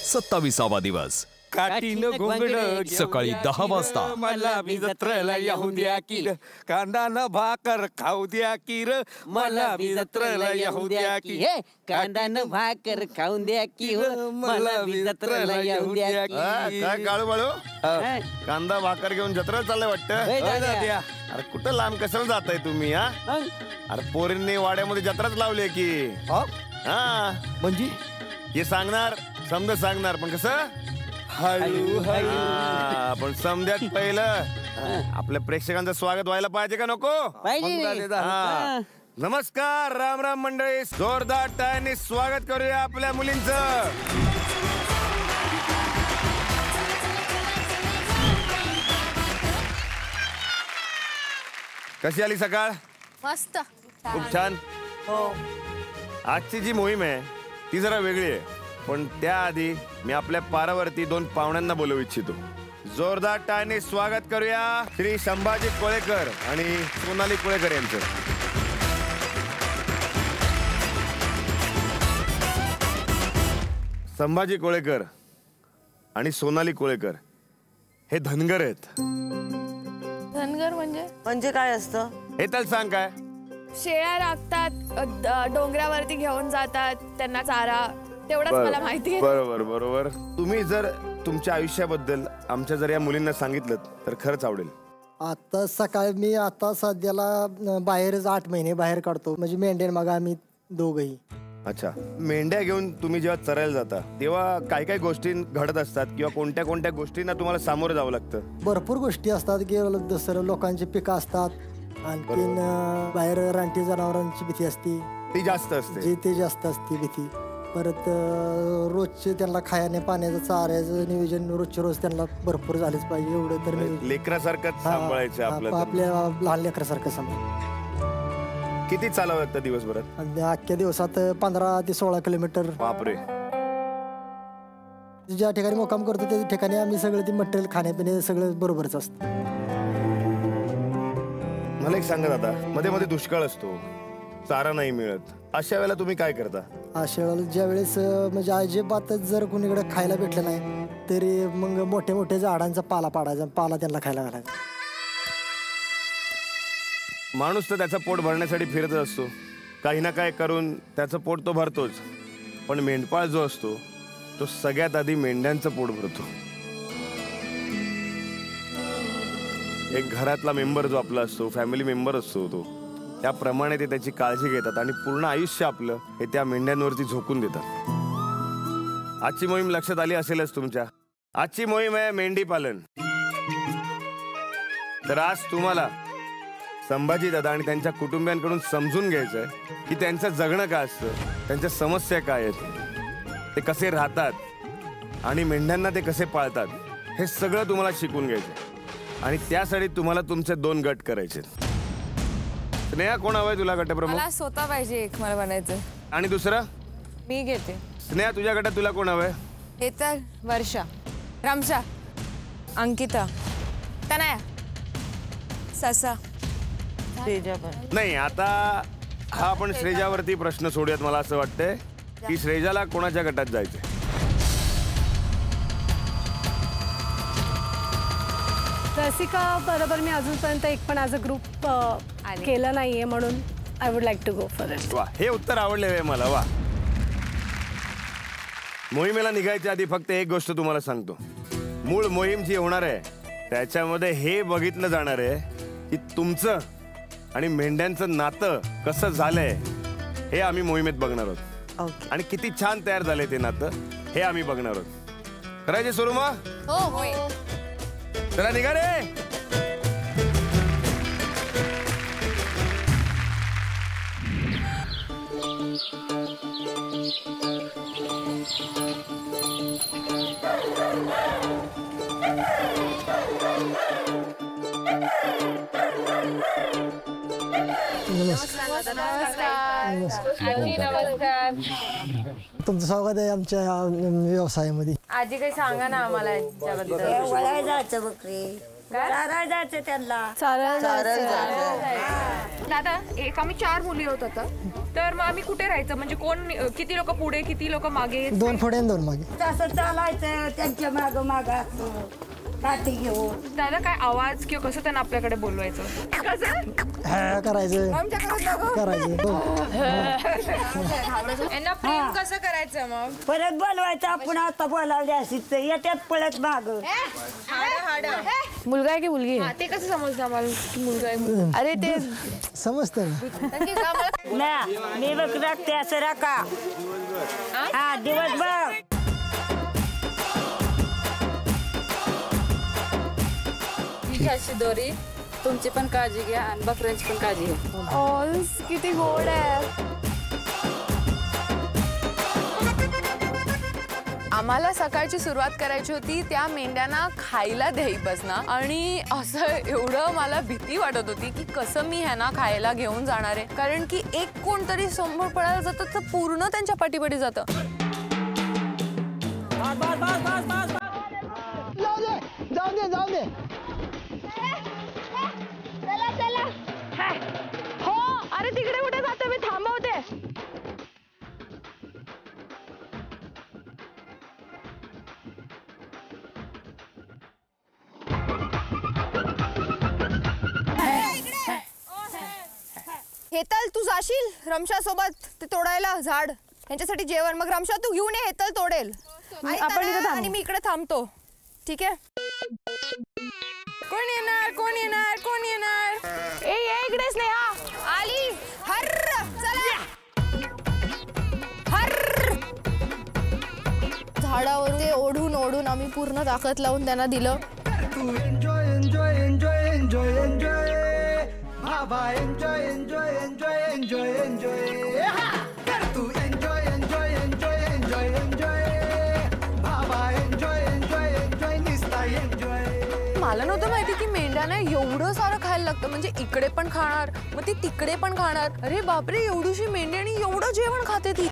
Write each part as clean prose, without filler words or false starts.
27वा दिवस काठीनं घोंगडं सकाळी 10 वाजता. मला बी जत्रेला येऊ द्या की र. कांदानं भाकर खाऊ द्या की र. मला बी जत्रेला येऊ द्या की. कांदानं भाकर खाऊन द्या की हो, मला बी जत्रेला येऊ द्या की. काय काळू बाळू कांदा भाकर घेऊन जत्रा चाललंय वाटतं. अरे कुठं लांब कशाला जाताय तुम्ही? अरे पोरींनी वाड्यामध्ये जत्राच लावली की. हा म्हणजे हे सांगणार समजा सांगणार पण कसं हळू हळू. पण समजात पहिलं आपल्या प्रेक्षकांचं स्वागत व्हायला पाहिजे का नको? हा. नमस्कार राम राम मंडळी, जोरदार टाळ्यांनी स्वागत करूया आपल्या मुलींचं. कशी आली सकाळ? मस्त. खूप छान. आजची जी मोहीम आहे ती जरा वेगळी आहे, पण त्याआधी मी आपल्या पारावरती 2 पाहुण्यांना बोलवू इच्छितो. जोरदार टाळ्यांनी स्वागत करूया श्री संभाजी कोळेकर आणि सोनाली कोळेकर यांचं. संभाजी कोळेकर आणि सोनाली कोळेकर हे धनगर आहेत. धनगर म्हणजे काय असतं हे तर सांग काय? शेळ्या राखतात, डोंगरावरती घेऊन जातात त्यांना चारा, तेवढंच मला माहिती आहे. बरोबर बरोबर. तुम्ही जर तुमच्या आयुष्याबद्दल आमच्या जर या मुलींना सांगितलं तर खरंच आवडेल. आता सकाळी मी आता सध्याला बाहेरच 8 महिने बाहेर काढतो, म्हणजे मेंढ्या मग आम्ही दोघही. अच्छा, मेंढ्या घेऊन तुम्ही जेव्हा चरायला जाता तेव्हा काय काय गोष्टी घडत असतात किंवा कोणत्या कोणत्या गोष्टींना तुम्हाला सामोरं जावं लागतं? भरपूर गोष्टी असतात की दुसरं लोकांची पिकं असतात, आणखीन बाहेर रानटी जनावरांची भीती असते, ती जास्त असते. ते जास्त असते भीती. परत रोजचे त्यांना खायने पाण्याचं चाऱ्याचं नियोजन रोजचे रोज त्यांना भरपूर झालेच पाहिजे, एवढं तर लेकरासारखं सांभाळायचं आपलं, आपल्या लहान लेकरासारखं सांभाळ. किती चालावं लागतं दिवसभरात? अख्ख्या दिवसात 15 ते 16 किलोमीटर. बापरे. ज्या ठिकाणी मुक्काम करतो त्या ठिकाणी आम्ही सगळं ते मटेरियल खाण्यापिणे सगळं बरोबरच असतं. मला एक सांगा दादा, मध्ये मध्ये दुष्काळ असतो, चारा नाही मिळत, अशा वेळेला तुम्ही काय करता? अशा वेळेला ज्या वेळेस म्हणजे अजिबातच जर कुणीकडे खायला भेटलं नाही तरी मग मोठ्या मोठ्या झाडांचा पाला पाडायचा, पाला त्यांना खायला घालायचा. माणूस तर त्याचं पोट भरण्यासाठी फिरत असतो, काही ना काय करून त्याचं पोट तो भरतोच, पण मेंढपाळ जो असतो तो सगळ्यात आधी मेंढ्यांचं पोट भरतो. एक घरातला मेंबर जो आपला असतो, फॅमिली मेंबर असतो, तो त्याप्रमाणे ते त्याची काळजी घेतात आणि पूर्ण आयुष्य आपलं हे त्या मेंढ्यांवरती झोकून देतात. आजची मोहीम लक्षात आली असेलच तुमच्या. आजची मोहीम आहे मेंढी पालन. तर आज तुम्हाला संभाजी दादा आणि त्यांच्या कुटुंबियांकडून समजून घ्यायचंय की त्यांचं जगणं काय असतं, त्यांच्या समस्या काय आहेत, ते कसे राहतात आणि मेंढ्यांना ते कसे पाळतात, हे सगळं तुम्हाला शिकून घ्यायचं. आणि त्यासाठी तुम्हाला तुमचे 2 गट करायचे. स्नेहा, कोण हवंय तुला गटप्रमुख? मला स्वतः पाहिजे एक, मला बनायचं. आणि दुसरं? मी घेते. स्नेहा, तुझ्या गटात तुला कोण हवंय? हे तर वर्षा, रामशा, अंकिता, तनया, ससा. नाही, आता हा आपण श्रेजावरती प्रश्न सोडूयात. मला असं वाटतंय की श्रेजाला कोणाच्या गटात जायचंय? रसिका बरोबर मी अजूनपर्यंत एक पण ॲज अ ग्रुप केलं नाहीये, म्हणून I would like to go for it. वा, हे उत्तर आवडले मला. वा. मोहिमेला निघायच्या आधी फक्त एक गोष्ट तुम्हाला सांगतो. मूळ मोहीम जी होणार आहे त्याच्यामध्ये हे बघितलं जाणार आहे की तुमचं आणि मेंढ्यांचं नातं कसं झालंय हे आम्ही मोहिमेत बघणार आहोत. आणि किती छान तयार झालंय ते नातं हे आम्ही बघणार आहोत. करायचे सुरू मग? हो होय. चला निघा रे. तुमचं स्वागत आहे आमच्या व्यवसायामध्ये. आजी काही सांगा ना आम्हाला याच्याबद्दल. वळाय जायचं बकरी, चाराय जायचं त्यांना, चालेल. चाराय जायचं. दादा एक आम्ही 4 मुली होत आता, तर मग आम्ही कुठे राहायचं? म्हणजे कोण किती लोक पुढे किती लोक मागे? 2 पुढे आणि 2 मागे. तसं चालायचं त्यांच्या माग माग काठी घेऊन. दादा काय आवाज किंवा कसं त्यांना आपल्याकडे बोलवायचं? कसं करायचं यांना प्रेम कसं करायचं मग? परत बोलवायचं आपण आता बोलावले असेल तर येत्यात पळत माग. मुलगा आहे की मुलगी आहे? ते कसं समजतं आम्हाला की मुलगा आहे? अरे ते समजतं ना. मी बघ राखते असं राखा. हा दिवसभर अशी दोरी तुमची पण काळजी घ्या आणि बकऱ्यांची पण काळजी घ्या. ऑल्स किती गोड आहे. आम्हाला सकाळची सुरुवात करायची होती त्या मेंढ्यांना खायला द्यायपासनं, आणि असं एवढं मला भीती वाटत होती की कसं मी ह्यांना खायला घेऊन जाणार आहे, कारण की एक कोणतरी समोर पडायला जातं तर पूर्ण त्यांच्या पाठीपाठी जातं. जाऊ दे. हो अरे तिकडे कुठे जाते, मी थांबवते. हेतल तू जाशील रमशा सोबत ते तोडायला झाड, यांच्यासाठी जेवण. मग रमशा तू घेऊन ये, हेतल तोडेल आणि मी इकडे थांबतो. ठीक आहे? कोण येणार कोण येणार कोण येणार? ए इकडे स्नेहा आली. हर्र चला हर्र. झाडावर ते ओढून ओढून आम्ही पूर्ण ताकद लावून त्यांना दिलं. तू enjoy enjoy enjoy enjoy enjoy बाबा enjoy enjoy enjoy enjoy enjoy. तू enjoy enjoy enjoy enjoy enjoy बाबा एन्जॉय एन्जॉय एन्जॉय निस्ता एन्जॉय. मला नव्हतं माहिती की मेंढ्यांना एवढं सारं खायला लागतं, म्हणजे इकडे पण खाणार मग ती तिकडे पण खाणार. अरे बापरे, एवढीशी मेंढी आणि एवढं जेवण खाते ती.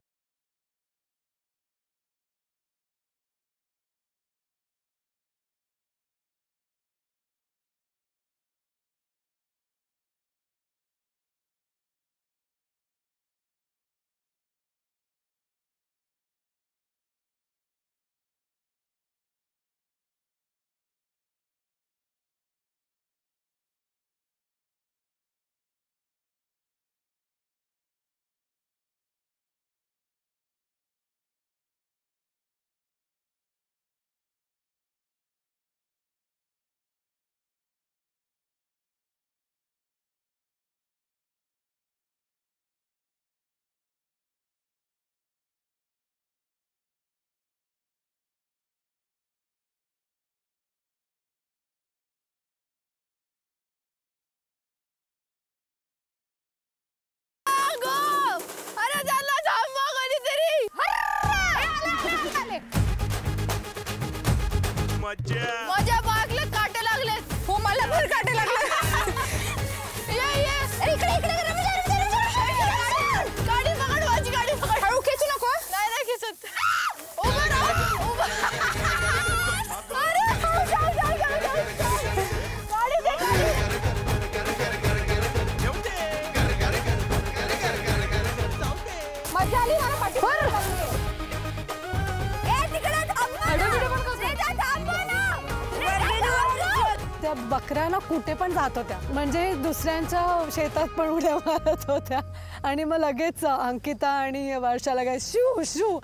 माझ्या बागला काटे लागले. हो मला पण काटे लागले. इकडे गाडी पकड, माझी गाडी पकड. हळू खेचू नको. नाही खेचत. मजा आली मला पाठी. त्या बकऱ्या ना कुठे पण जात होत्या, म्हणजे दुसऱ्यांच्या शेतात पण उड्या मारत होत्या. आणि मग लगेच अंकिता आणि वर्षा लगेच शू शू.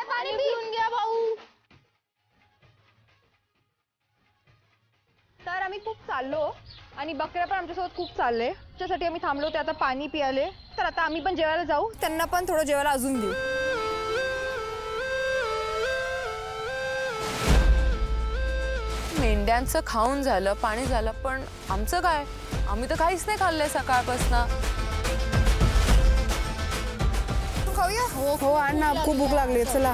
पाणी पिऊन घ्या भाऊ. तर आम्ही खूप चाललो आणि बकऱ्या पण आमच्यासोबत खूप चालले, त्याच्यासाठी आम्ही थांबलो. ते आता पाणी पियाले, तर आता आम्ही पण जेवायला जाऊ. त्यांना पण थोडं जेवायला अजून देऊ. मेंढ्यांचं खाऊन झालं, पाणी झालं, पण आमचं काय? आम्ही तर काहीच नाही खाल्लंय सकाळपासून. खाऊया? हो आण ना, खूप भूक लागली. चला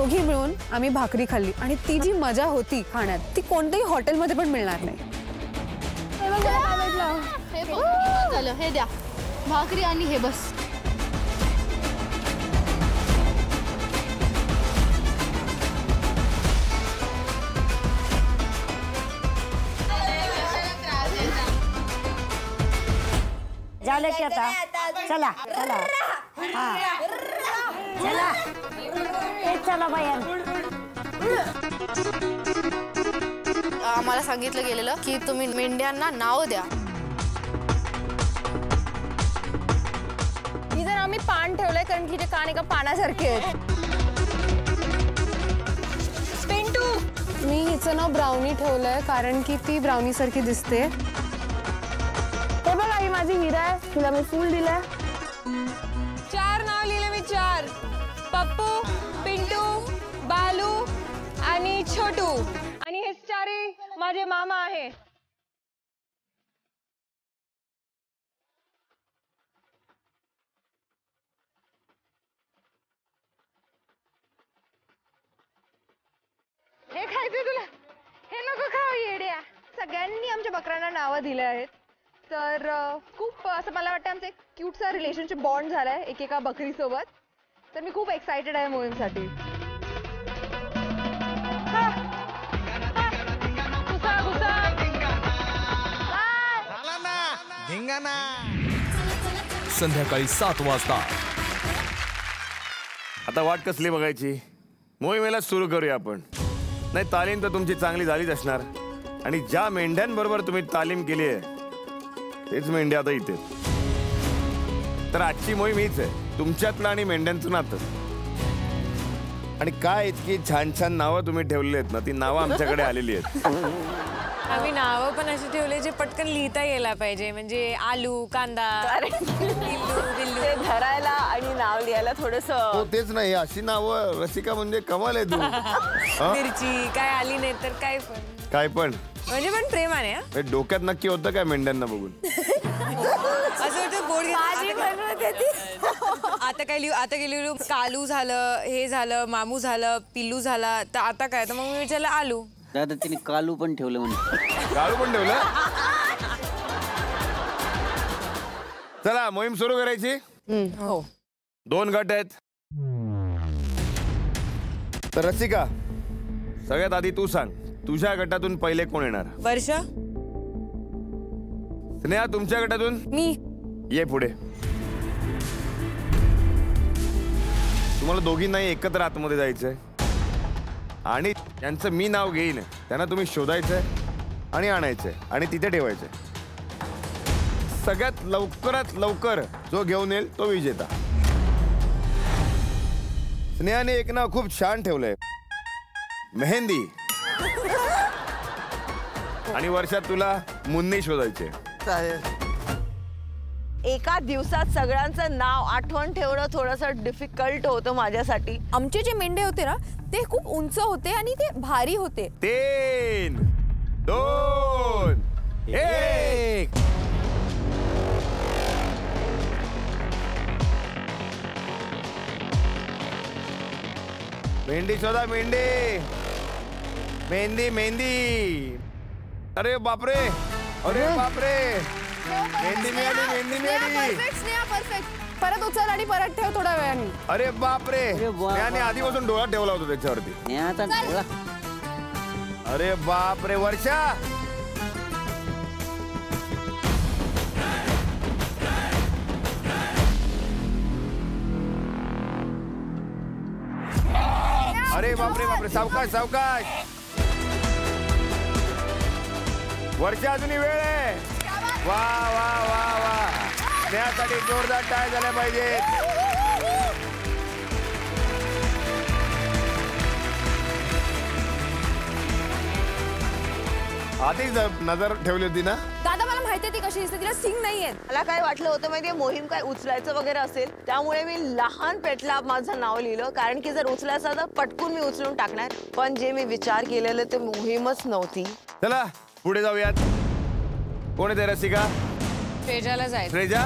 दोघी मिळून आम्ही भाकरी खाल्ली आणि ती जी मजा होती खाण्यात ती कोणत्याही हॉटेलमध्ये पण मिळणार नाही. झालं हे द्या भाकरी आणि हे बस. झालं की आता चला चला हा चला चला बाया. आम्हाला सांगितलं गेलेलं की तुम्ही मेंढ्यांना नाव द्या. इथं आम्ही पान ठेवलंय कारण की ते कान एका पानासारखे आहेत. पिंटू मी हिचं नाव ब्राउनी ठेवलंय कारण की ती ब्राउनी सारखी दिसते. हे बघा ही माझी हिरा आहे तिला मी फूल दिलंय. 4 नाव लिहिले मी 4. पप्पू, पिंटू, बालू आणि छोटू आणि हे 4 माझे मामा आहे. हे खायचं तुला हे नको खाऊ येड्या. सगळ्यांनी आमच्या बकऱ्यांना नावं दिले आहेत. तर खूप असं मला वाटतं आमचं एक क्यूटसा रिलेशनशिप बॉन्ड झालाय एकेका बकरीसोबत. तर मी खूप एक्सायटेड आहे मोहीमसाठी. संध्याकाळी 7 वाजता. आता वाट कसली बघायची, मोहिमेला सुरू करूया आपण. नाही तालीम तर तुमची चांगली झालीच असणार आणि ज्या मेंढ्यांबरोबर तुम्ही तालीम केली आहे तेच मेंढ्या आता इथे. तर आजची मोहीम हीच आहे, तुमच्यातलं आणि मेंढ्यांचं नातं. आणि काय इतकी छान छान नावं तुम्ही ठेवलेली आहेत ना, ती नावं आमच्याकडे आलेली आहेत. आम्ही नावं पण असे ठेवले जे पटकन लिहिता यायला पाहिजे. म्हणजे आलू, कांदा, बिल्लू ते धरायला आणि नाव लिहायला थोडस. हो तेच नाही, अशी नावं रसिका म्हणजे कमाल आहे तू. मिरची काय आली नाही तर काय पण म्हणजे पण प्रेमाने. डोक्यात नक्की होतं काय मेंढ्यांना बघून? असं वाटतं गोड आता काय लिहू, आता काय लिहू, कालू झालं, हे झालं, मामू झालं, पिल्लू झाला, तर आता काय, तर मग मी विचारलं आलू. दादा तिने कालू पण ठेवलं म्हणजे. कालू पण ठेवलं. चला मोहीम सुरू करायची. हो 2 गट आहेत. तर रसिका सगळ्यात आधी तू सांग, तुझ्या गटातून पहिले कोण येणार? वर्षा. स्नेहा तुमच्या गटातून? मी. ये पुढे. तुम्हाला दोघींनाही एकत्र आतमध्ये जायचंय आणि त्यांचं मी नाव घेईन, त्यांना तुम्ही शोधायचंय आणि आणायचंय आणि तिथे ठेवायचंय. सगळ्यात लवकरात लवकर जो घेऊन येईल तो विजेता. स्नेहाने एक नाव खूप छान ठेवलंय, मेहंदी. आणि वर्षात तुला मुन्नी शोधायचे. एका दिवसात सगळ्यांचं नाव आठवण ठेवणं थोडंसं डिफिकल्ट होतं माझ्यासाठी. आमचे जे मेंढे होते ना ते खूप उंच होते आणि ते भारी होते. 3, 2, 1. मेहंदी शोधा, मेहंदी. मेहंदी मेहंदी. अरे बापरे, अरे बापरे, मेहंदी मिळाली, मेहंदी मिळाली. परफेक्ट. परत उचल आणि परत ठेव थोड्या वेळाने. अरे बापरे, त्याने आधीपासून डोळा ठेवला होता त्याच्यावरती. अरे बापरे वर्षा. अरे बापरे बापरे, सावकाश सावकाश. वर्षा अजूनही वेळ आहे. वा वा वा वा, त्यासाठी जोरदार टाळ्या झाल्या पाहिजेत. आधीच नजर ठेवली होती ना. दादा मला माहिती आहे ती कशी दिसते, तिला सिंग नाहीये. मला काय वाटलं होतं माहितीये, मोहीम काय उचलायचं वगैरे असेल, त्यामुळे मी लहान पेटला माझं नाव लिहिलं, कारण की जर उचलायचं तर पटकून मी उचलून टाकणार. पण जे मी विचार केलेलं ते मोहीमच नव्हती. चला पुढे जाऊयात. कोण आहे रसिका? श्रेजाला जायचं. श्रेजा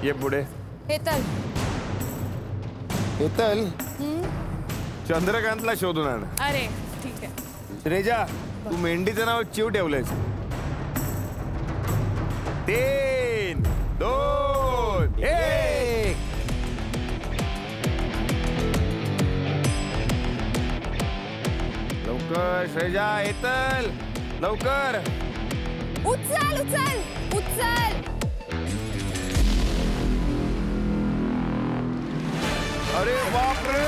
ये पुढे. हेतल. हेतल चंद्रकांतला शोधून आण. अरे ठीक आहे. श्रेजा, तू मेंढीचं नाव चिव ठेवलंयस. 3, 2, 1. लवकर श्रेजा, हेतल लवकर. उचल उचल उचल. अरे बापरे,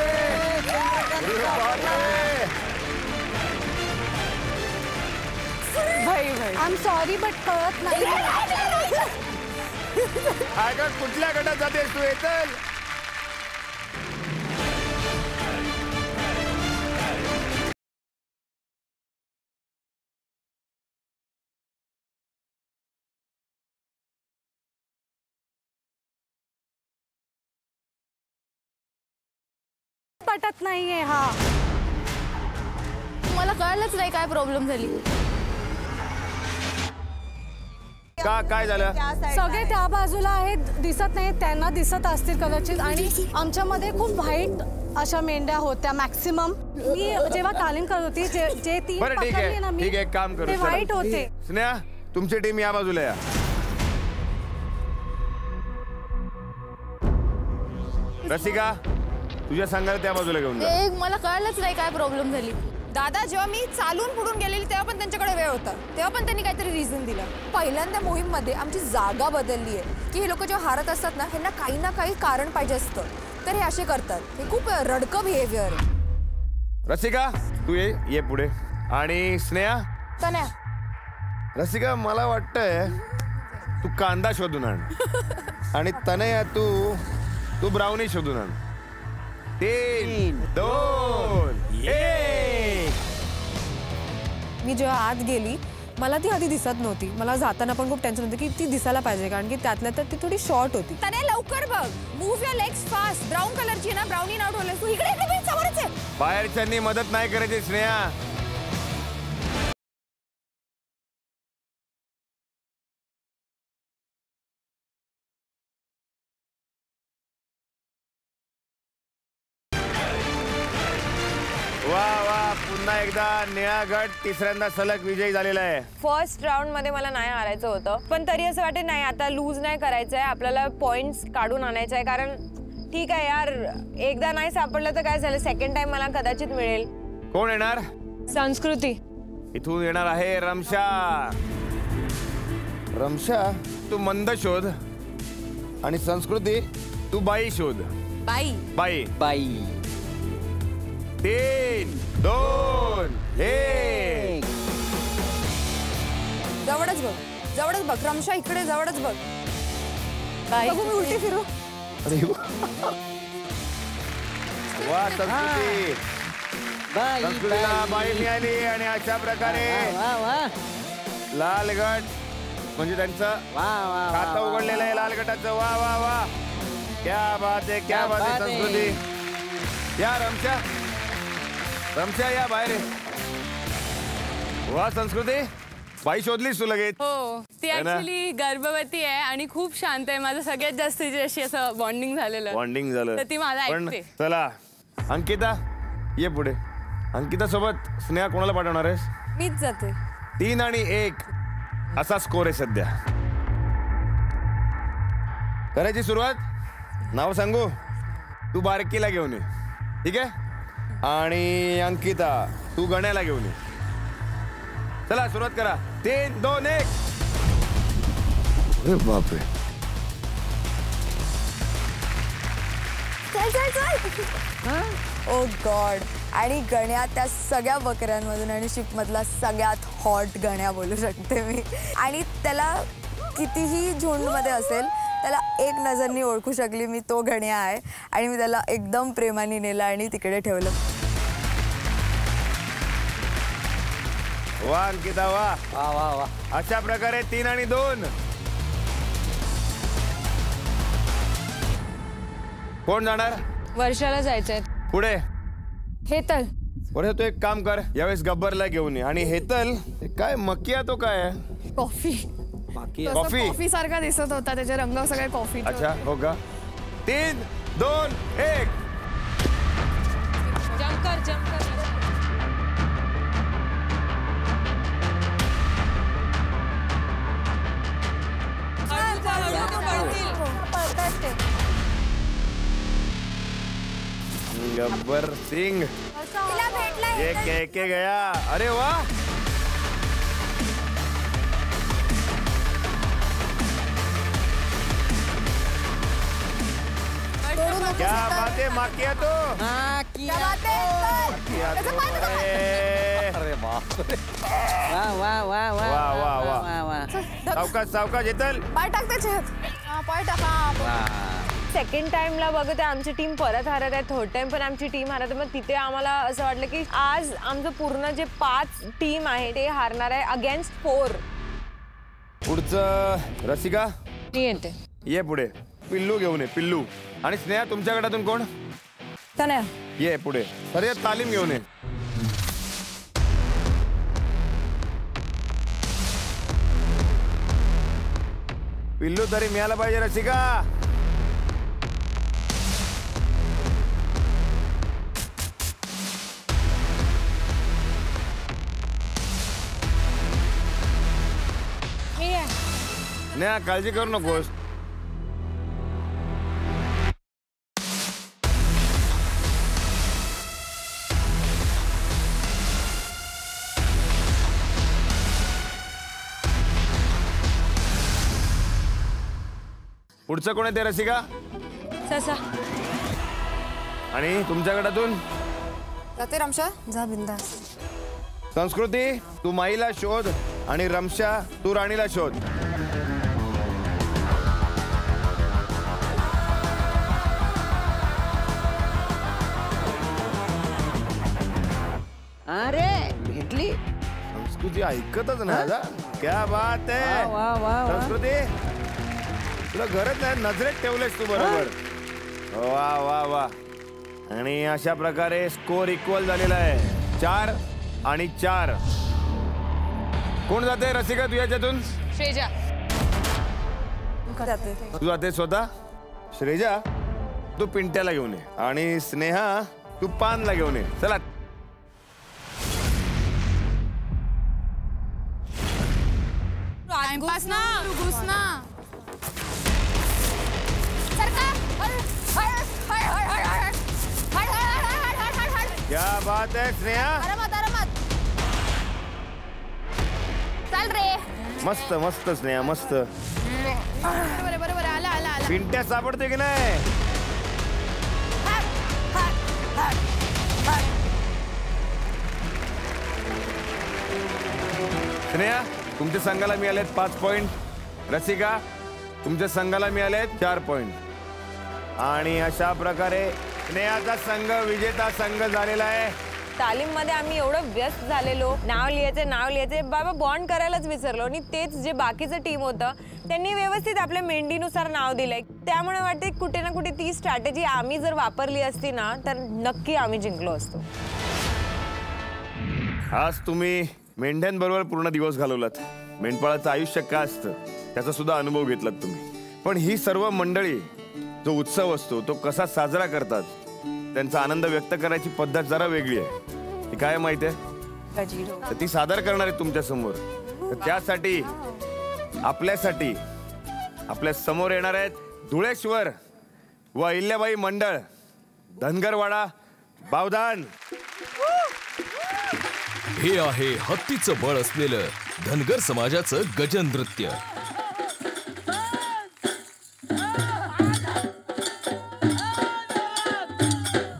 अरे बापरे. भाई भाई आय एम सॉरी बट कळत नाही. अगं कुठल्या गटात जातेस तू हेतल? पटत नाहीये. हा मला कळलंच नाही काय प्रॉब्लेम झाली. काय झालं? सगळे त्या बाजूला आहेत, दिसत नाही. त्यांना दिसत असतील कदाचित. आणि आमच्यामध्ये खूप व्हाईट अशा मेंढ्या होत्या मॅक्सिमम. मी जेव्हा तालीम करत होती जे ती बरं ठीक पकडली ना आहे, मी, ठीक आहे, काम करू. ते व्हाईट होते. स्नेहा, तुमची टीम या बाजूला या. रसिका, तुझ्या संघाला त्या बाजूला घेऊन जा. मला कळलंच नाही काय प्रॉब्लेम झाली. दादा जेव्हा मी चालून पुढून गेलेली तेव्हा पण त्यांच्याकडे वेळ होता. तेव्हा पण त्यांनी काहीतरी रिझन दिलं. पहिल्यांदा मोहीम मध्ये आमची जागा बदलली आहे की हे लोक जेव्हा हारत असतात ना, ह्यांना काही ना काही कारण पाहिजे असतं, तर हे असे करतात. हे खूप रडकं बिहेवियर. रसिका, तू ये पुढे. आणि स्नेहा, तन्या, रसिका, मला वाटतंय तू कांदा शोधून आण. आणि तनया, तू ब्राउनी शोधून आण. 3, 2, 1. मी जेव्हा आत गेली मला ती आधी दिसत नव्हती. मला जाताना पण खूप टेन्शन होतं की ती दिसायला पाहिजे, कारण की त्यातल्या तर ती थोडी शॉर्ट होती. तने लवकर बघ, move your legs fast. Brown कलरची ना, ब्राउनी नाव ठेवलंय तू. इकडे इकडे समोरच आहे. बाहेरच्यांनी मदत नाही करायची स्नेहा. वा वा, पुन्हा एकदा निळा गट तिसऱ्यांदा सलग विजयी झालेला आहे. फर्स्ट राऊंड मध्ये मला नाही हारायचं होतं, पण तरी असं वाटत नाही आता लूज नाही करायचंय, आपल्याला पॉइंट्स काढून आणायचं आहे. कारण ठीक आहे यार, एकदा नाही सापडलं तर काय झालं, सेकंड टाइम मला कदाचित मिळेल. कोण येणार? संस्कृती. इथून येणार आहे रमशा. रमशा, तू मंद शोध. आणि संस्कृती, तू बाई शोध. बाई बाई बाई. 3, 2, 1. जवळच बघ, जवळच बघ. रमशा इकडे जवळच बघ. बघू मी उलटी फिरू. अरे वा, संस्कृती. संस्कृतीला बाई मिळाली. आणि अशा प्रकारे लाल गट म्हणजे त्यांचं खातं उघडलेलं आहे लाल गटाचं. वा वा वा, क्या बात आहे, क्या बात आहे. संस्कृती या. रमशा या बाहेर. वा संस्कृती, बाई शोधलीस तू लगेच. हो, ती ऍक्च्युली गर्भवती आहे आणि खूप शांत आहे. माझं सगळ्यात जास्त तिच्याशी असं बॉन्डिंग झालं. तर ती मला ऐकते. चला अंकिता, ये पुढे. अंकिता सोबत स्नेहा कोणाला पाठवणार आहेस? मीच जाते. 3 आणि 1 असा स्कोर आहे सध्या. करायची सुरुवात. नाव सांगू, तू बारकीला घेऊन ये, ठीक आहे? आणि अंकिता, तू गण्याला घेऊन ये. चला सुरुवात करा. 3, 2, 1. अरे बापरे. ओ गॉड. आणि गण्या त्या सगळ्या बकऱ्यांमधून आणि शिपमधला सगळ्यात हॉट गण्या बोलू शकते मी. आणि त्याला कितीही झुंडमध्ये असेल त्याला एक नजरनी ओळखू शकली मी, तो गण्या आहे. आणि मी त्याला एकदम प्रेमाने नेलं आणि तिकडे ठेवलं. वा अंकिता, वा वा वा वा. अशा प्रकारे 3 आणि 2. कोण जाणार? वर्षाला जायचंय. पुढे हेतल. बरं, तू एक काम कर, यावेळेस गब्बरला घेऊन ये. आणि हेतल, काय मकिया तो काय? कॉफी. कॉफी सारखा दिसत होता, त्याचे रंग सगळे कॉफी. अच्छा, हो का? 3, 2, 1. कर जंप कर गब्बर सिंग ये कह के गया. अरे वाह. क्या बात है माकिया तो. अरे बाप रे. वाह वाह वाह वाह वाह वाह. सावकाश सावकाश येतल. पाय टाक त्याच्यात. पाय टाका. सेकंड टाइमला बघते आमची टीम परत हारत आहे. थर्ड टाइम पण आमची टीम हारत आहे. मग तिथे आम्हाला असं वाटलं की आज आमचं पूर्ण जे 5 टीम आहे ते हारणार आहे अगेन्स्ट 4. पुढचं रसिका मी येते. ये पुढे. पिल्लू घेऊन ये पिल्लू. आणि स्नेहा तुमच्या गटातून कोण. तनया ये पुढे. अरे तालीम घेऊन ये. पिल्लू तरी मिळाला पाहिजे रसिका. नाही काळजी करू नकोस. पुढचं कोण आहे ते रसिका. ससा. आणि तुमच्या गटातून जाते रमशा. जा बिंदास. संस्कृती तू माईला शोध आणि रमशा तू राणीला शोध. अरे भेटली. संस्कृती ऐकतच नाही. क्या बात आहे. संस्कृती तुला गरज नाही. नजरेत ठेवलेस तू बरोबर. वा वा वा. आणि अशा प्रकारे स्कोर इक्वल झालेला आहे. 4 आणि 4. कोण जाते रसिका तू याच्यातून. श्रेजा. तू जाते स्वतः. श्रेजा तू पिंट्याला घेऊन ये. आणि स्नेहा तू पानला घेऊन ये. चला. टाइमपास ना. घुस ना. क्या बात है स्नेहा. चल रे. मस्त मस्त स्नेहा मस्त. बरोबर आला आला आला. पिंट्या सापडते की नाही. स्नेहा तुमच्या संघाला मिळालेत 5 पॉइंट. रसिका तुमच्या संघाला मिळालेत 4 पॉइंट. आणि अशा प्रकारे स्नेहाचा संघ विजेता संघ झालेला आहे. तालीम मध्ये आम्ही एवढं व्यस्त झालेलो. नाव लिहायचे बाबा बॉन्ड करायलाच विसरलो. आणि तेच जे बाकीचं टीम होतं त्यांनी व्यवस्थित आपल्या मेंढीनुसार नाव दिलंय. त्यामुळे वाटते कुठे ना कुठे ती स्ट्रॅटेजी आम्ही जर वापरली असती ना तर नक्की आम्ही जिंकलो असतो. आज तुम्ही मेंढ्यांबरोबर पूर्ण दिवस घालवलात. मेंढपाळाचं आयुष्य काय असतं त्याचा सुद्धा अनुभव घेतलात तुम्ही. पण ही सर्व मंडळी जो उत्सव असतो तो कसा साजरा करतात त्यांचा आनंद व्यक्त करायची पद्धत जरा वेगळी आहे. ती काय माहिती आहे. तर ती सादर करणार आहे तुमच्या समोर. तर त्यासाठी आपल्यासाठी आपल्या समोर येणार आहेत धुळेश्वर व अहिल्याबाई मंडळ धनगरवाडा बावधान. हे आहे हत्तीचं बळ असलेलं धनगर समाजाचं गजन नृत्य.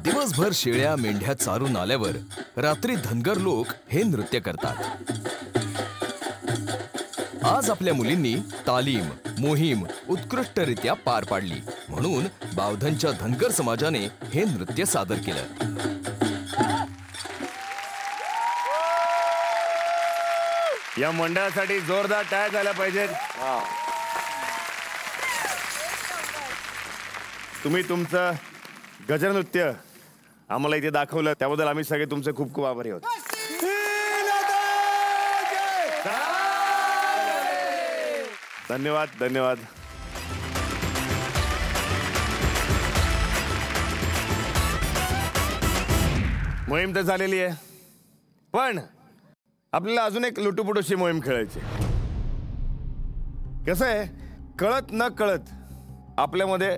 दिवसभर शेळ्या मेंढ्या चारून आल्यावर रात्री धनगर लोक हे नृत्य करतात. आज आपल्या मुलींनी तालीम मोहीम उत्कृष्टरित्या पार पाडली म्हणून बावधनच्या धनगर समाजाने हे नृत्य सादर केलं. या मंडळासाठी जोरदार टाळ्या झाल्या पाहिजेत. तुम्ही तुमचं गजर नृत्य आम्हाला इथे दाखवलं त्याबद्दल आम्ही सगळे तुमचे खूप खूप आभारी आहोत. धन्यवाद धन्यवाद. मोहीम तर झालेली आहे, पण आपल्याला अजून एक लुटूपुटूशी मोहीम खेळायची. कसं आहे, कळत न कळत आपल्यामध्ये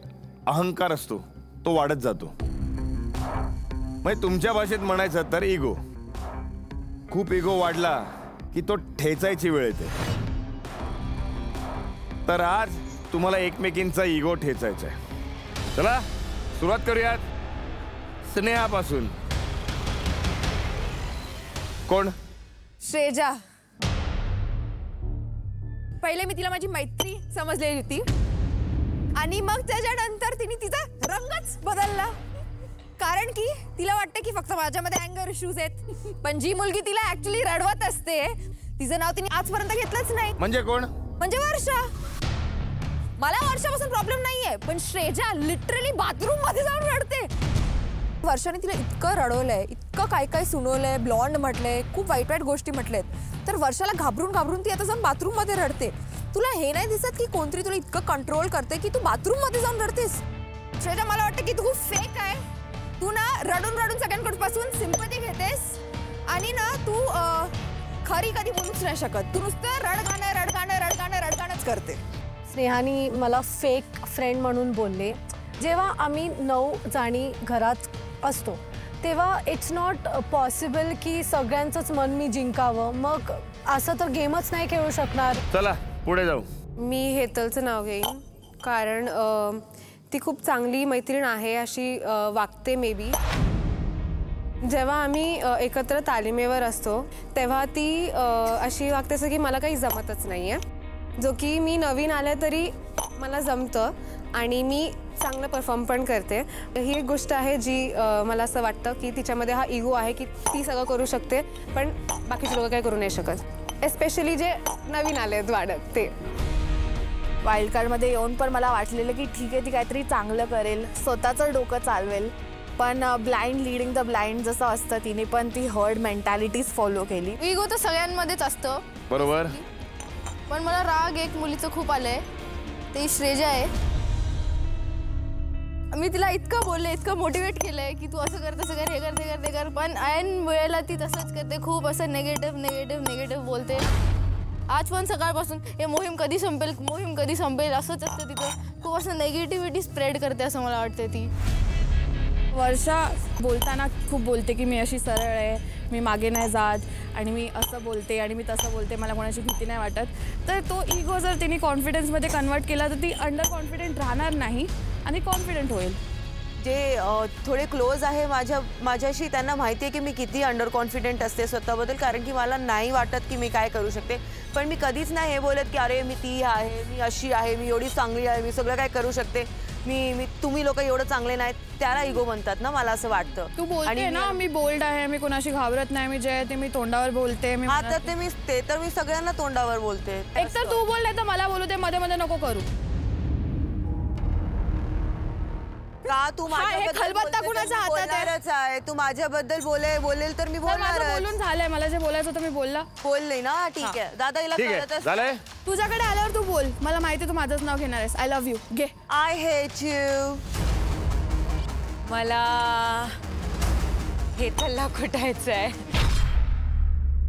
अहंकार असतो, तो वाढत जातो. म्हणजे तुमच्या भाषेत म्हणायचं तर इगो. खूप इगो वाढला की तो ठेचायची वेळ येते. तर आज तुम्हाला एकमेकींचा इगो ठेचायचा आहे. चला सुरुवात करूयात स्नेहापासून. कोण? श्रेजा. पहिले मी तिला माझी मैत्री समजलेली होती आणि मग त्याच्यानंतर तिने तिचा रंगच बदलला. कारण की तिला वाटतं की फक्त माझ्यामध्ये अँगर इश्यूज आहेत, पण जी मुलगी तिला ऍक्च्युली रडवत असते तिचं नाव तिने आजपर्यंत घेतलंच नाही. म्हणजे कोण? म्हणजे वर्षा. मला वर्षापासून प्रॉब्लेम नाहीये, पण श्रेजा लिटरली बाथरूम मध्ये जाऊन रडते. वर्षाने तिला इतकं रडवलंय, इतकं काय काय सुनवलंय, ब्लॉन्ड म्हटलंय, खूप वाईट वाईट गोष्टी म्हटलेत, तर वर्षाला घाबरून घाबरून ती आता जाऊन बाथरूम मध्ये रडते. तुला हे नाही दिसत की कोणतरी तुला इतकं कंट्रोल करते की तू बाथरूम मध्ये जाऊन रडतेस? श्रेजा, मला वाटतं की तू खूप फेक आहे. तू ना रडून रडून सगळ्यांकडून सिंपती घेतेस आणि ना तू खरी कधी बोलूच नाही शकत. तू नुसतं रडगाणं रडगाणं रडगाणं रडगाणंच करते. स्नेहानी मला फेक फ्रेंड म्हणून बोलले. जेव्हा आम्ही 9 जणी घरात असतो तेव्हा इट्स नॉट पॉसिबल की सगळ्यांचंच मन मी जिंकावं. मग असं तर गेमच नाही खेळू शकणार. चला पुढे जाऊ. मी हेतलचं नाव घेईन कारण ती खूप चांगली मैत्रीण आहे अशी वागते. मे बी जेव्हा आम्ही एकत्र तालिमेवर असतो तेव्हा ती अशी वागते असं की मला काही जमतच नाही आहे, जो की मी नवीन आले तरी मला जमतं आणि मी चांगलं परफॉर्म पण करते. ही एक गोष्ट आहे जी मला असं वाटतं की तिच्यामध्ये हा इगो आहे की ती सगळं करू शकते पण बाकीचे लोक काही करू नाही शकत, एस्पेशली जे नवीन आलेत वाढत ते. वाईल्ड कार्डमध्ये येऊन पण मला वाटलेलं की ठीक आहे ती काहीतरी चांगलं करेल, स्वतःचं डोकं चालवेल, पण ब्लाइंड लिडिंग द ब्लाइंड जसं असतं तिने पण ती हर्ड मेंटॅलिटीज फॉलो केली. इगो तर सगळ्यांमध्येच असतं. बरोबर. पण मला राग एक मुलीचं खूप आलंय, ते श्रेजा आहे. मी तिला इतकं बोलले, इतकं मोटिवेट केलंय की तू असं कर, तसं कर, हे कर, ते कर, ते कर, पण ऐन वेळेला ती तसंच करते. खूप असं नेगेटिव्ह बोलते. आज पण सकाळपासून हे मोहीम कधी संपेल असंच असतं तिथं. खूप असं नेगेटिव्हिटी स्प्रेड करते असं मला वाटते ती. वर्षा बोलताना खूप बोलते की मी अशी सरळ आहे, मी मागे नाही जात आणि मी असं बोलते आणि मी तसं बोलते, मला कोणाची भीती नाही वाटत. तर तो इगो जर तिने कॉन्फिडन्समध्ये कन्वर्ट केला तर ती अंडर कॉन्फिडेंट राहणार नाही आणि कॉन्फिडेंट होईल. जे थोडे क्लोज आहे माझ्याशी त्यांना माहिती आहे की मी किती अंडर कॉन्फिडेंट असते स्वतःबद्दल, कारण की मला नाही वाटत की मी काय करू शकते. पण मी कधीच नाही हे बोलत की अरे मी ती आहे, मी अशी आहे, मी एवढी चांगली आहे, मी सगळं काय करू शकते, मी तुम्ही लोक एवढं चांगले नाहीत. त्याला इगो म्हणतात ना, मला असं वाटतं. तू बोलते ना मी बोल्ड आहे, मी कोणाशी घाबरत नाही, मी जे आहे ते मी तोंडावर बोलते. हा तर मी सगळ्यांना तोंडावर बोलते. एक तर तू बोल नाही तर मला बोलू दे, मध्ये मध्ये नको करू. का तू खलबत्ता कुणाच्या हातात आहे? तू माझ्याबद्दल बोलेल तर मी बोलणार. बोलून झालंय, मला जे बोलायचं होतं मी बोलले ना. ठीक आहे दादा, हिला तुझ्याकडे आल्यावर तू बोल. मला माहिती तू माझंच नाव घेणार आहेस. I love you. घे. I hate you. मला हेतलला कुटायचं आहे.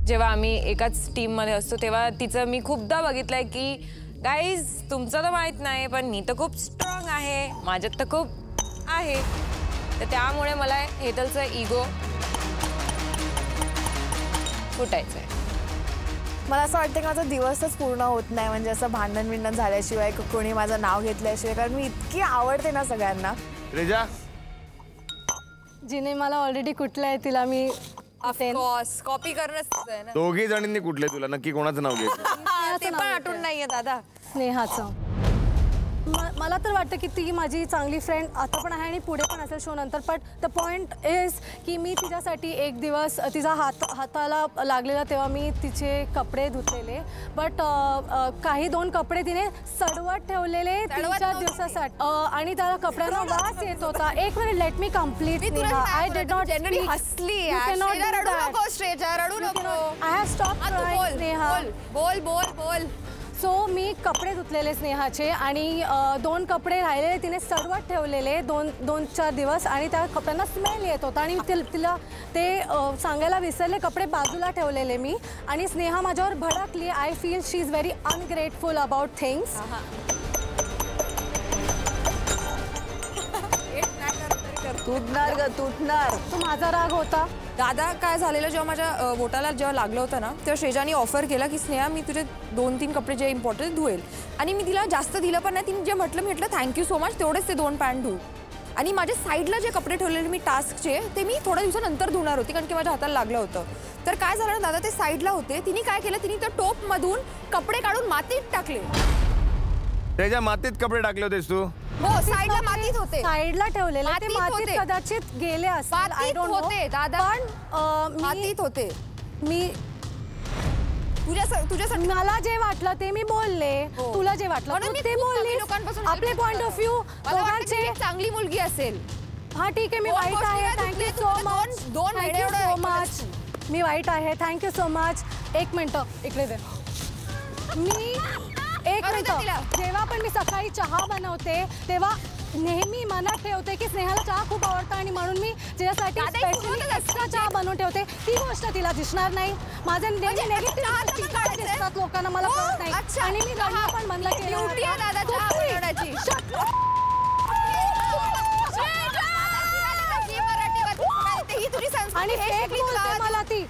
जेव्हा आम्ही एकाच टीममध्ये असतो तेव्हा तिचं मी खूपदा बघितलंय की गाईज तुमचं तर माहीत नाही पण मी तर खूप स्ट्रॉंग आहे, माझ्यात तर खूप आहे. तर त्यामुळे मला हेतलचं इगो फुटायचं आहे. मला असं वाटतं की माझा दिवसच पूर्ण होत नाही म्हणजे असं भांडण झाल्याशिवाय, कोणी माझं नाव घेतल्याशिवाय, कारण मी इतकी आवडते ना सगळ्यांना. रेजा, जिने मला ऑलरेडी कुठलं आहे तिला मी ऑफकोर्स कॉपी करणंच आहे ना. दोघी जणींनी कुठले तुला नक्की कोणाचं नाव घ्यायचं? ते पण आठवण नाहीये दादा. स्नेहाचं. मला तर वाटतं की ती माझी चांगली फ्रेंड आता पण आहे आणि पुढे पण असेल शो नंतर. बट द पॉईंट इज की मी तिच्यासाठी एक दिवस तिचा हाताला लागलेला तेव्हा मी तिचे कपडे धुतलेले, बट काही 2 कपडे तिने सडवत ठेवलेले 3-4 दिवसासाठी आणि त्याला कपड्यांना वास येत होता. एक minute, let me complete. I did not generally हसली. रडू नको श्रेजा, रडू नको. I have stop crying. Sneha बोल. सो मी कपडे धुतलेले स्नेहाचे आणि 2 कपडे राहिलेले तिने सडवत ठेवलेले 2-4 दिवस आणि त्या कपड्यांना स्मेल येत होता आणि तिला ते सांगायला विसरले. कपडे बाजूला ठेवलेले मी आणि स्नेहा माझ्यावर भडकली. I feel she is very ungrateful about things. तुटणार. तो माझा राग होता. दादा काय झालेलं जेव्हा माझ्या बोटाला जेव्हा लागलं होतं ना तेव्हा श्रेजानी ऑफर केला की स्नेहा मी तुझे 2-3 कपडे जे इम्पॉर्टंट धुवेल आणि मी तिला जास्त दिलं पण नाही. तिने जे म्हटलं थँक्यू सो मच तेवढेच ते 2 पॅन्ट धुऊ आणि माझ्या साईडला जे कपडे ठेवलेले मी टास्कचे ते मी थोड्या दिवसानंतर धुणार होती कारण की माझ्या हाताला लागलं होतं. तर काय झालं ना दादा ते साईडला होते. तिने काय केलं तिने त्या टोपमधून कपडे काढून मातीत टाकले. त्याच्या मातीत कपडे टाकले होतेस तू? हो साईडला मातीत होते. साईडला ठेवलेले ते मातीत कदाचित गेले असतील. आय डोंट नो होते दादा पण मातीत होते. मी तुझ्यासाठी मला जे वाटलं ते मी बोलले. तुला जे वाटलं तू ते बोलली. आपले पॉइंट ऑफ व्ह्यू दोघांचे. चांगली मुलगी असेल. हा ठीक आहे मी वाईट आहे. Thank you so much. मी वाईट आहे. Thank you so much. 1 मिनिट इकडे दे. मी 1 मिनिट. जेव्हा पण मी सकाळी चहा बनवते तेव्हा नेहमी मनात ठेवते की स्नेहाला चहा खूप आवडतं आणि म्हणून मी तिच्यासाठी स्पेशली एक्स्ट्रा चहा बनवून ठेवते. ती गोष्ट तिला दिसणार नाही. माझे नेगेटिव्ह दिसतात लोकांना मला कळत नाही आणि मी रडणं पण बंद केलं. आणि फेक बोलते मला ती.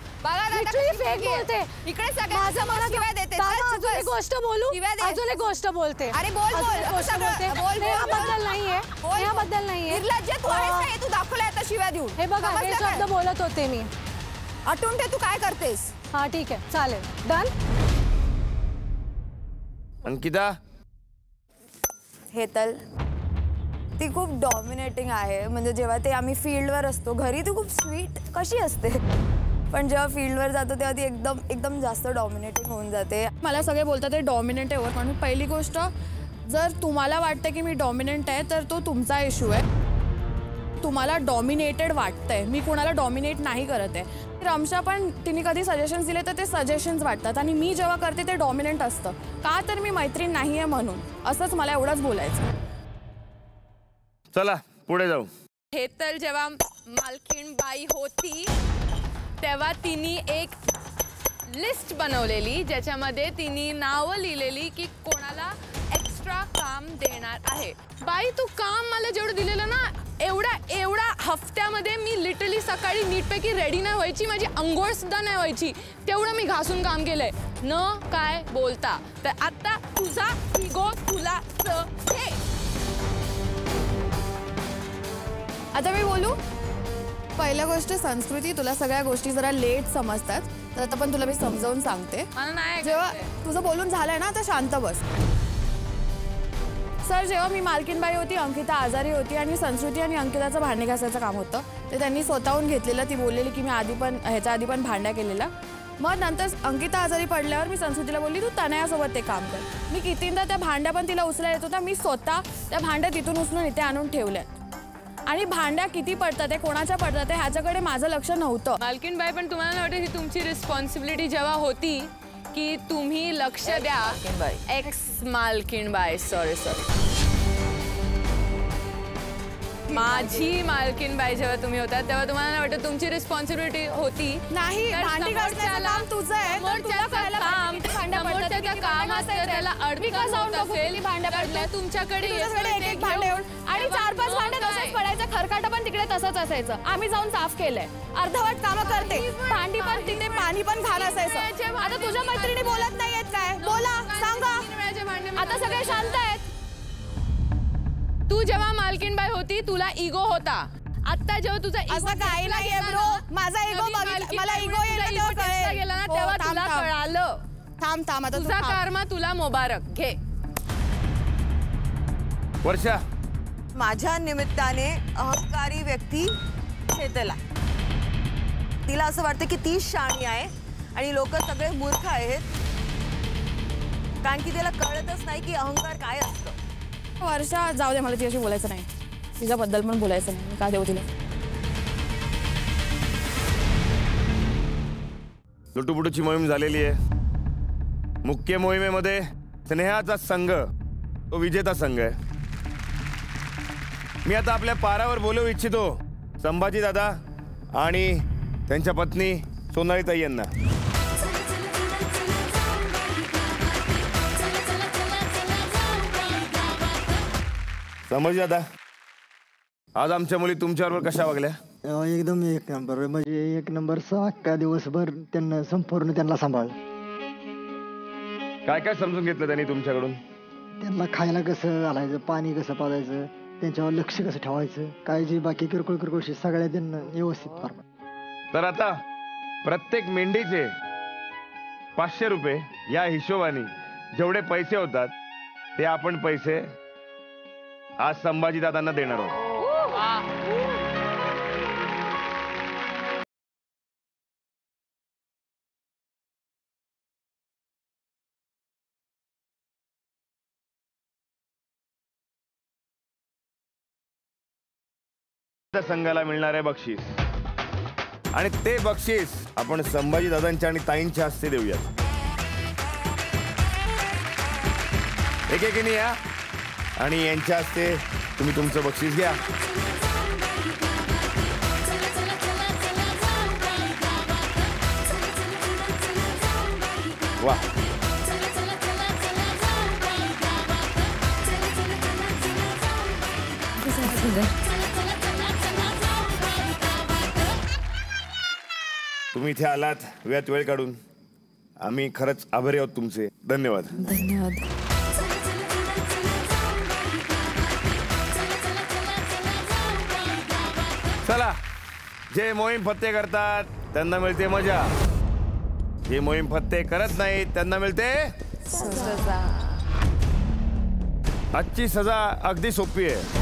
फेक बोलते. अजून एक गोष्ट बोलू. अजून एक गोष्ट बोलते. अरे बोल याबद्दल नाहीये. याबद्दल नाहीये. तू दाखवलंय आता शिव्या देऊन. हे बघा हे शब्द बोलत होते मी. आठवून ठेव तू काय करतेस. हा ठीक आहे चालेल. डन. अंकिता हेतल ती खूप डॉमिनेटिंग आहे. म्हणजे जेव्हा ते आम्ही फील्डवर असतो घरी ती खूप स्वीट कशी असते पण जेव्हा फील्डवर जातो तेव्हा ती एकदम जास्त डॉमिनेटिंग होऊन जाते. मला सगळे बोलतात ते डॉमिनेट आहे म्हणून पहिली गोष्ट जर तुम्हाला वाटतं की मी डॉमिनेंट आहे तर तो तुमचा इश्यू आहे. तुम्हाला डॉमिनेटेड वाटतंय. मी कोणाला डॉमिनेट नाही करत आहे. रमशा पण तिने कधी सजेशन्स दिले तर ते सजेशन्स वाटतात आणि मी जेव्हा करते ते डॉमिनेंट असतं. का तर मी मैत्रीण नाही आहे म्हणून. असंच मला एवढंच बोलायचं. चला पुढे जाऊ. हेतल जेव्हा मालकीणबाई होती तेव्हा तिने एक लिस्ट बनवलेली ज्याच्यामध्ये तिने नावं लिहिलेली की कोणाला एक्स्ट्रा काम देणार आहे. बाई तू काम मला जेवढं दिलेलं ना एवढा हफ्त्यामध्ये मी लिटरली सकाळी नीटपैकी रेडी नाही व्हायची. माझी अंघोळ सुद्धा नाही व्हायची. तेवढं मी घासून काम केलंय न काय बोलता. तर आता तुझा इगो तुला हे. आता मी बोलू. पहिल्या गोष्ट संस्कृती तुला सगळ्या गोष्टी जरा लेट समजतात तर आता पण तुला मी समजावून सांगते. जेव्हा तुझं बोलून झालंय ना तर शांत बस. सर जेव्हा मी मालकीणबाई होती अंकिता आजारी होती आणि संस्कृती आणि अंकिताचं भांडे घासायचं काम होतं ते त्यांनी स्वतःहून घेतलेलं. ती बोललेली की मी ह्याच्या आधी पण भांड्या केलेला. मग नंतर अंकिता आजारी पडल्यावर मी संस्कृतीला बोलली तू तनयासोबत ते काम कर. मी कितींदा त्या भांड्या पण तिला उचलायला येत होता. मी स्वतः त्या भांड्या तिथून उचलून इथे आणून ठेवल्या आणि भांड्या किती पडतात ते कोणाच्या पडतात ते ह्याच्याकडे माझं लक्ष नव्हतं. मालकीणबाई पण तुम्हाला नाही वाटत ही तुमची रिस्पॉन्सिबिलिटी जेव्हा होती की तुम्ही लक्ष द्या. एक्स मालकीणबाई सॉरी माझी मालकीणबाई जेव्हा तुम्ही होता तेव्हा तुम्हाला नाही वाटत तुमची रिस्पॉन्सिबिलिटी होती. नाही भांडी घासण्याचं काम तुझं आहे. काम असतं त्याला अडविका जाऊन भांड्या पडल्या तुमच्याकडे आणि 4-5 भांड्या तसंच पडायचं. खरकाटा पण तिकडे तसंच असायचं. आम्ही जाऊन साफ केलंय. अर्धवट कामं करते. भांडी पण तिथे पाणी पण घाण असायचं. आता तुझ्या मैत्रिणी बोलत नाहीयेत काय. बोला सांगा. आता सगळे शांत आहेत. तू जेव्हा मालकीणबाई होती तुला इगो होता. आता जेव्हा तुझा असं काही नाहीये ब्रो. माझा इगो मला इगो गेला ना तेव्हा तुला कळालं. थांब आता तुझा कर्मा तुला मुबारक. घे वर्षा. माझ्या निमित्ताने अहंकारी व्यक्ती हेतला. तिला असं वाटतं की ती शाणी आहे आणि लोक सगळे मूर्ख आहेत कारण की तिला कळतच नाही की अहंकार काय असतं. वर्षा जाऊ दे मला तिच्याशी बोलायचं नाही. तिच्याबद्दल पण बोलायचं नाही. का देऊ तिला. लुटूपुटूची मोहीम झालेली आहे. मुख्य मोहिमेमध्ये स्नेहाचा संघ तो विजेता संघ आहे. मी आता आपल्या पारावर बोलू इच्छितो संभाजी दादा आणि त्यांच्या पत्नी सोनालीताई यांना. संभाजी दादा, आज आमच्या मुली तुमच्याबरोबर कशा वागल्या? एकदम एक नंबर, म्हणजे एक नंबर. अख्खा दिवसभर त्यांना संपूर्ण त्यांना सांभाळ. काय काय समजून घेतलं त्यांनी तुमच्याकडून? त्यांना खायला कसं घालायचं, पाणी कसं पाजायचं, त्यांच्यावर लक्ष कसं ठेवायचं, काय जे बाकी किरकोळ किरकोळ सगळ्या त्यांना व्यवस्थित फार. तर आता प्रत्येक मेंढीचे 500 रुपये या हिशोबाने जेवढे पैसे होतात ते आपण पैसे आज संभाजी दादांना देणार आहोत. संघाला मिळणारे बक्षीस आणि ते बक्षीस आपण संभाजी दादांच्या आणि ताईंच्या हस्ते देऊया. एकेकीने या आणि यांच्या हस्ते तुम्ही तुमचं बक्षीस घ्या. वा, तुम्ही इथे आलात वेळात वेळ काढून. आम्ही खरंच आभारी आहोत तुमचे. धन्यवाद. धन्यवाद. चला, जे मोहीम फत्ते करतात त्यांना मिळते मजा, जे मोहीम फत्ते करत नाहीत त्यांना मिळते सजा. आजची सजा अगदी सोपी आहे.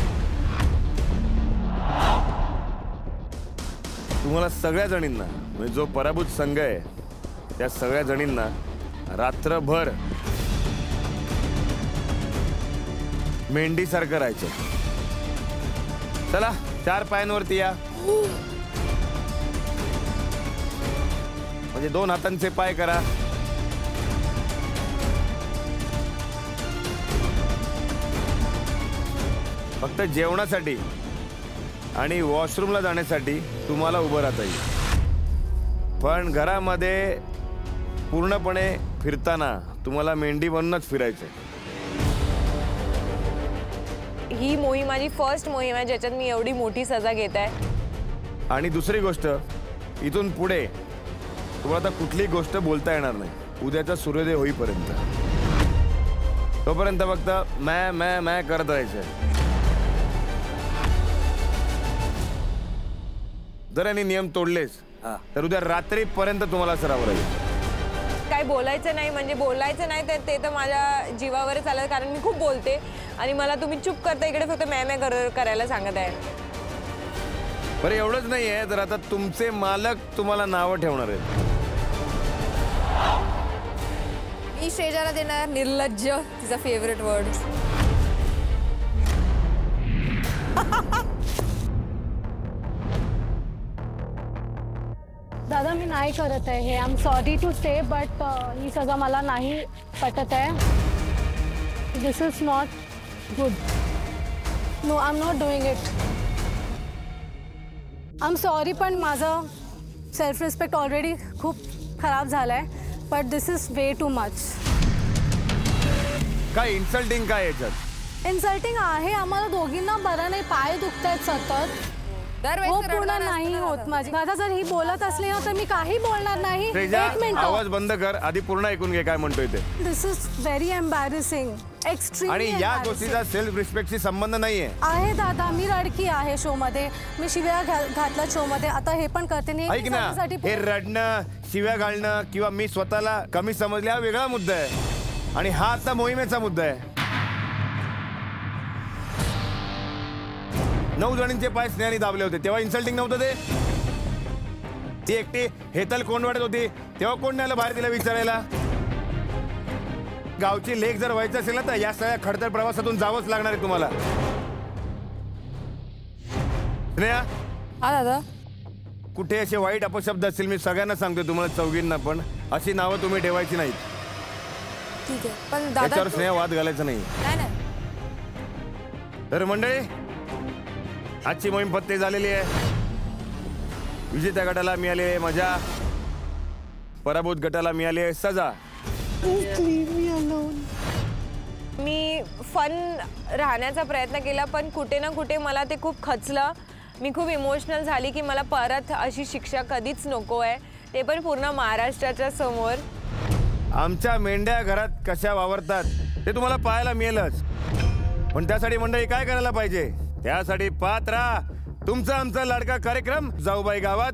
तुम्हाला सगळ्या जणींना, म्हणजे जो पराभूत संघ आहे त्या सगळ्या जणींना रात्रभर मेंढीसारखं राहायचं. चला, 4 पायांवरती या. म्हणजे 2 हातांचे पाय करा. फक्त जेवणासाठी आणि वॉशरूमला जाण्यासाठी तुम्हाला उभं राहता येईल, पण घरामध्ये पूर्णपणे फिरताना तुम्हाला मेंढी बनूनच फिरायचं. ही मोहीम माझी फर्स्ट मोहीम आहे ज्याच्यात मी एवढी मोठी सजा घेत आहे. आणि दुसरी गोष्ट, इथून पुढे तुम्हाला आता कुठलीही गोष्ट बोलता येणार नाही उद्याचा सूर्योदय होईपर्यंत. तोपर्यंत फक्त मॅ मॅ मॅ करत राहायचं. जर यांनी नियम तोडलेच तर उद्या रात्रीपर्यंत तुम्हाला सराव राहील. काय बोलायचं नाही म्हणजे बोलायचं नाही तर ते तर माझ्या जीवावरच आलं, कारण मी खूप बोलते आणि मला तुम्ही चुप करता, इकडे फक्त मॅ मॅ करायला सांगत आहे. बरं, एवढंच नाही आहे, तर आता तुमचे मालक तुम्हाला नावं ठेवणार आहेत. मी श्रेजाला देणार निर्लज्ज, तिचा फेवरेट वर्ड. दादा मी नाही करत आहे हे. I am sorry to say, but ही सजा मला नाही पटत आहे. This is not good. No, I am not doing it. I am sorry, पण माझं सेल्फ रिस्पेक्ट ऑलरेडी खूप खराब झालं आहे. But this is way too much. काय इन्सल्टिंग काय याच्यात? इन्सल्टिंग आहे. आम्हाला दोघींना बरं नाही, पाय दुखतायत सतत. हो, पूर्ण नाही होत माझी. दादा जर ही बोलत असली ना तर मी काही बोलणार नाही. एक मिनिट, आवाज बंद कर, आधी पूर्ण ऐकून घे काय म्हणतोय ते. दिस इज व्हेरी एम्बॅरेसिंग, एक्स्ट्रीम. आणि या गोष्टीचा सेल्फ रिस्पेक्टशी संबंध नाहीये. आहे दादा, मी रडकी आहे शो मध्ये, मी शिव्या घातल्या शो मध्ये, आता हे पण करते नाही. ऐक ना, हे रडणं, शिव्या घालणं किंवा मी स्वतःला कमी समजले हा वेगळा मुद्दा आहे, आणि हा आता मोहिमेचा मुद्दा आहे. 9 जणींचे पाय स्नेहाने दाबले होते तेव्हा इन्सल्टिंग नव्हतं ते? ती एकटी हेतल कोंडवाड्यात होती तेव्हा कोण नाही आलं बाहेर तिला विचारायला? गावची लेक जर व्हायचं असेल ना तर या सगळ्या खडतर प्रवासातून जावंच लागणार आहे तुम्हाला. स्नेहा, हा दादा, कुठे असे वाईट अपशब्द असतील मी सगळ्यांना सांगतो, तुम्हाला चौघींना पण, अशी नावं तुम्ही ठेवायची नाहीत. ठीक आहे पण दादा याच्यावर स्नेह वाद घालायचा नाही. नाही तर मंडळी आजची मोहीम फत्ते झालेली आहे. विजेत्या गटाला मिळाली आहे मजा, पराभूत गटाला मिळाली आहे सजा. मी फन राहण्याचा प्रयत्न केला पण कुठे ना कुठे मला ते खूप खचलं. मी खूप इमोशनल झाली की मला परत अशी शिक्षा कधीच नको आहे, ते पण पूर्ण महाराष्ट्राच्या समोर. आमच्या मेंढ्या घरात कशा वावरतात ते तुम्हाला पाहायला मिळेलच. पण त्यासाठी मंडळी काय करायला पाहिजे? त्यासाठी पाहत राहा तुमचा आमचा लाडका कार्यक्रम जाऊबाई गावात.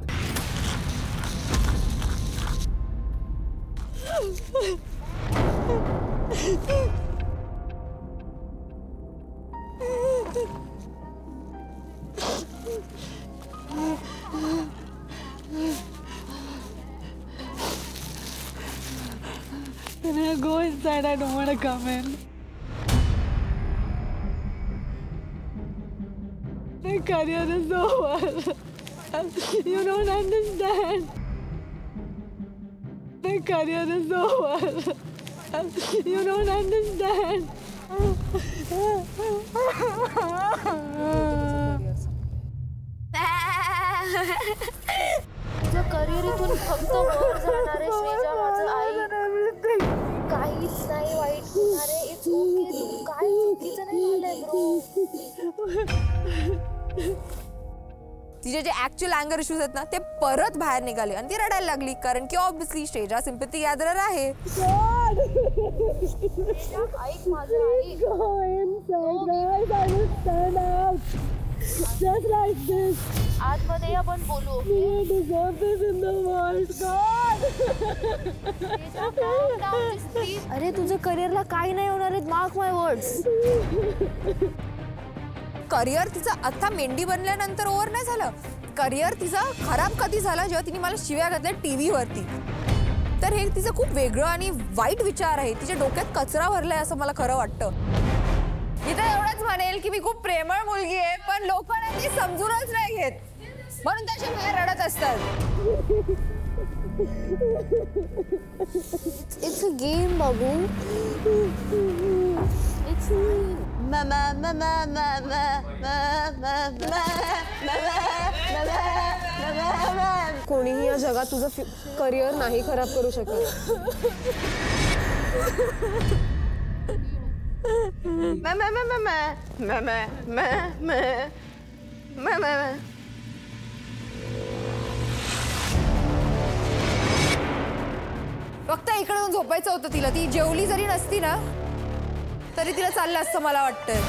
Can I go inside? I don't want to come in. My career is over. You don't understand. My career is over. You don't understand. तुझं करिअर इथून फक्त वर जाणार आहे श्रीजा. माझं आई काहीच नाही वाईट होणार आहे. It's okay. तू काय चुकीचं नाही झालंय ब्रो. तिचे जे ऍक्च्युअल अँगर इश्यूज आहेत ना ते परत बाहेर निघाले आणि ती रडायला लागली कारण की ऑब्विसली श्रेजा सिम्पथी गॅदरर आहे. ऐक माझं आई. Just like this. आतमध्ये आपण बोलू. You deserve this in the world, God. अरे तुझं करिअरला काही नाही होणार आहे. मार्क माय वर्ड्स. करिअर तिचं आता मेंढी बनल्यानंतर ओव्हर नाही झालं. करिअर तिचं खराब कधी झालं जेव्हा तिने मला शिव्या घातल्या टीव्ही वरती. तर हे तिचं खूप वेगळं आणि वाईट विचार आहे. तिच्या डोक्यात कचरा भरलाय असं मला खरं वाटतं. इथं एवढंच म्हणेल की मी खूप प्रेमळ मुलगी आहे पण लोकांना ती समजूनच नाही घेत म्हणून त्याच्या बाहेर रडत असतात. It's a game Babu. It's कोणीही या जगात तुझं करिअर नाही खराब करू शकत. फक्त इकडे येऊन झोपायचं होतं तिला. ती जेवली जरी नसती ना तरी तिला चाललं असतं मला वाटतंय.